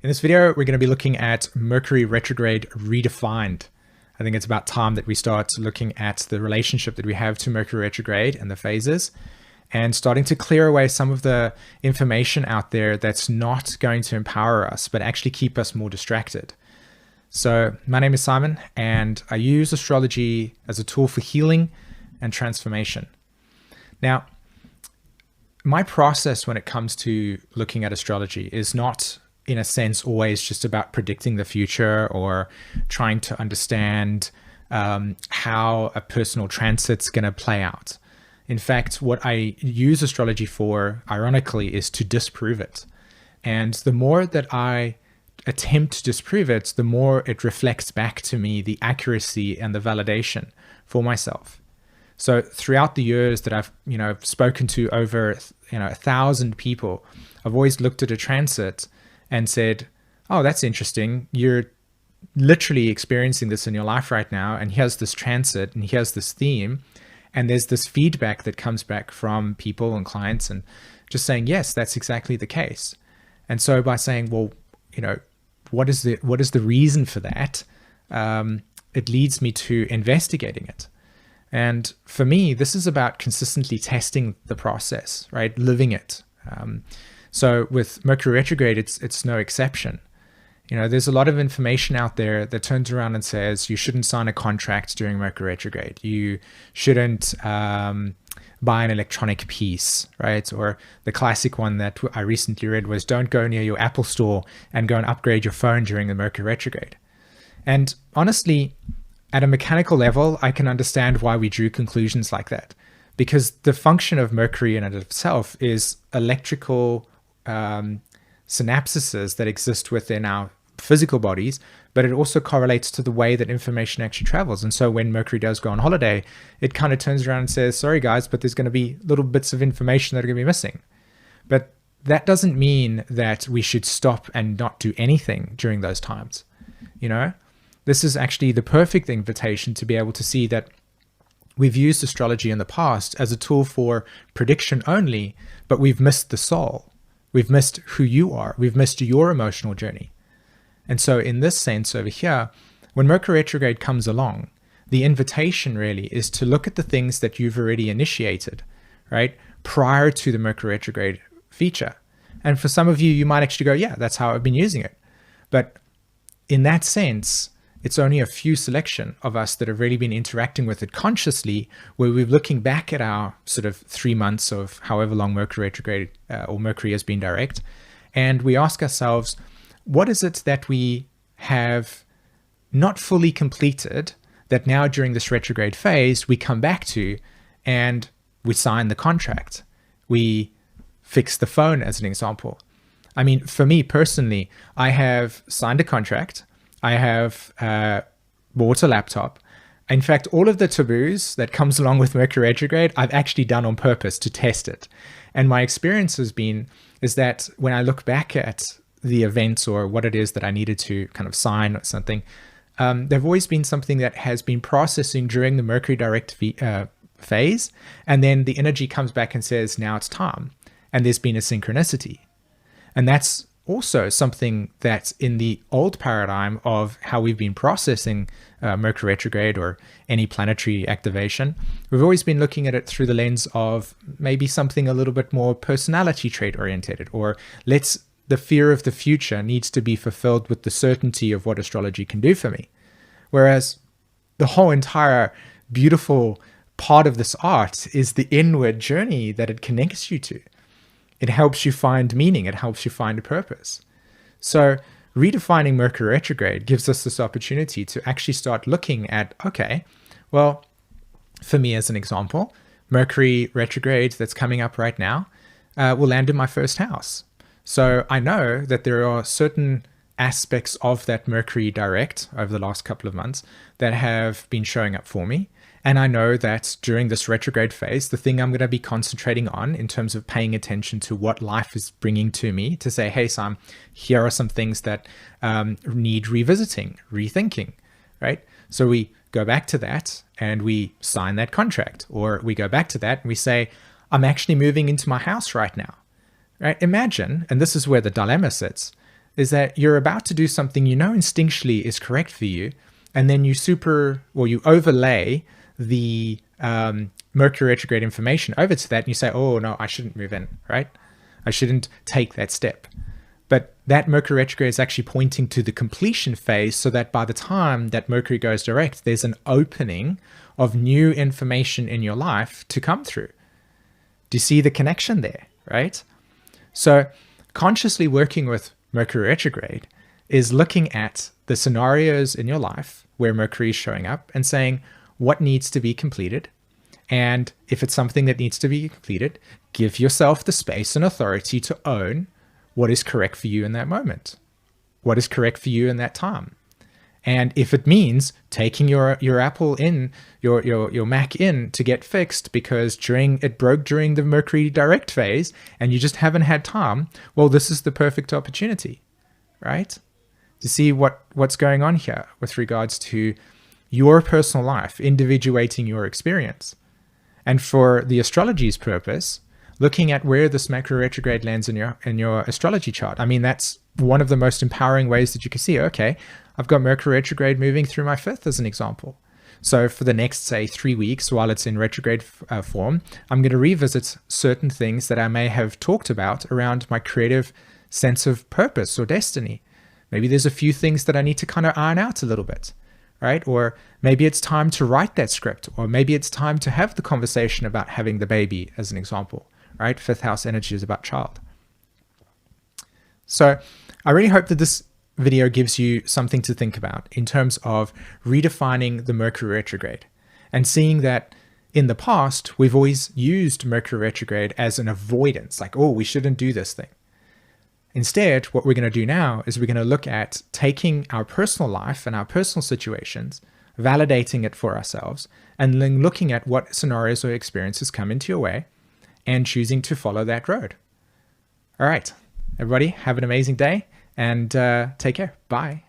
In this video, we're going to be looking at Mercury Retrograde Redefined. I think it's about time that we start looking at the relationship that we have to Mercury Retrograde and the phases, and starting to clear away some of the information out there that's not going to empower us, but actually keep us more distracted. So my name is Simon, and I use astrology as a tool for healing and transformation. Now, my process when it comes to looking at astrology is not, in a sense, always just about predicting the future or trying to understand how a personal transit's going to play out. In fact, what I use astrology for, ironically, is to disprove it. And the more that I attempt to disprove it, the more it reflects back to me the accuracy and the validation for myself. So throughout the years that I've spoken to over 1,000 people, I've always looked at a transit and said, oh, that's interesting. You're literally experiencing this in your life right now. And here's this transit and here's this theme. And there's this feedback that comes back from people and clients and just saying, yes, that's exactly the case. And so by saying, well, what is the reason for that? It leads me to investigating it. And for me, this is about consistently testing the process, right? Living it. So with Mercury retrograde, it's no exception. There's a lot of information out there that turns around and says you shouldn't sign a contract during Mercury retrograde. You shouldn't buy an electronic piece, right? Or the classic one that I recently read was don't go near your Apple store and go and upgrade your phone during the Mercury retrograde. And honestly, at a mechanical level, I can understand why we drew conclusions like that, because the function of Mercury in and of itself is electrical synapses that exist within our physical bodies, but it also correlates to the way that information actually travels. And so when Mercury does go on holiday, it kind of turns around and says, sorry guys, but there's going to be little bits of information that are going to be missing. But that doesn't mean that we should stop and not do anything during those times. This is actually the perfect invitation to be able to see that we've used astrology in the past as a tool for prediction only, but we've missed the soul. We've missed who you are. We've missed your emotional journey. And so in this sense over here, when Mercury retrograde comes along, the invitation really is to look at the things that you've already initiated, right? Prior to the Mercury retrograde feature. And for some of you, you might actually go, yeah, that's how I've been using it. But in that sense, it's only a few selection of us that have really been interacting with it consciously, where we're looking back at our sort of 3 months of however long Mercury retrograde or Mercury has been direct. And we ask ourselves, what is it that we have not fully completed that now during this retrograde phase, we come back to and we sign the contract. We fix the phone as an example. I mean, for me personally, I have signed a contract. I have bought a laptop. In fact, all of the taboos that comes along with Mercury retrograde, I've actually done on purpose to test it. And my experience has been is that when I look back at the events or what it is that I needed to kind of sign or something, they've always been something that has been processing during the Mercury direct phase. And then the energy comes back and says, now it's time. And there's been a synchronicity. And that's also something that's in the old paradigm of how we've been processing Mercury retrograde or any planetary activation. We've always been looking at it through the lens of maybe something a little bit more personality trait oriented, or the fear of the future needs to be fulfilled with the certainty of what astrology can do for me. Whereas the whole entire beautiful part of this art is the inward journey that it connects you to. It helps you find meaning. It helps you find a purpose. So redefining Mercury retrograde gives us this opportunity to actually start looking at, okay, well, for me as an example, Mercury retrograde that's coming up right now will land in my first house. So I know that there are certain aspects of that Mercury direct over the last couple of months that have been showing up for me. And I know that during this retrograde phase, the thing I'm going to be concentrating on in terms of paying attention to what life is bringing to me to say, hey, Sam, here are some things that need revisiting, rethinking, right? So we go back to that and we sign that contract, or we go back to that and we say, I'm actually moving into my house right now, right? Imagine, and this is where the dilemma sits, is that you're about to do something you know instinctually is correct for you, and then you overlay the Mercury retrograde information over to that, and you say, oh no, I shouldn't move in, right? I shouldn't take that step. But that Mercury retrograde is actually pointing to the completion phase, so that by the time that Mercury goes direct, there's an opening of new information in your life to come through. Do you see the connection there, right? So consciously working with Mercury retrograde is looking at the scenarios in your life where Mercury is showing up and saying what needs to be completed. And if it's something that needs to be completed, give yourself the space and authority to own what is correct for you in that moment, what is correct for you in that time. And if it means taking your Apple in, your Mac in to get fixed because it broke during the Mercury direct phase and you just haven't had time, well, this is the perfect opportunity, right? To see what's going on here with regards to your personal life, individuating your experience. And for the astrology's purpose, looking at where this Mercury retrograde lands in your astrology chart. I mean, that's one of the most empowering ways that you can see, okay, I've got Mercury retrograde moving through my 5th as an example. So for the next, say, 3 weeks while it's in retrograde form, I'm going to revisit certain things that I may have talked about around my creative sense of purpose or destiny. Maybe there's a few things that I need to kind of iron out a little bit, right? Or maybe it's time to write that script, or maybe it's time to have the conversation about having the baby as an example, right? 5th house energy is about child. So I really hope that this video gives you something to think about in terms of redefining the Mercury retrograde and seeing that in the past, we've always used Mercury retrograde as an avoidance, like, oh, we shouldn't do this thing. Instead, what we're going to do now is we're going to look at taking our personal life and our personal situations, validating it for ourselves, and then looking at what scenarios or experiences come into your way and choosing to follow that road. All right, everybody, have an amazing day and take care. Bye.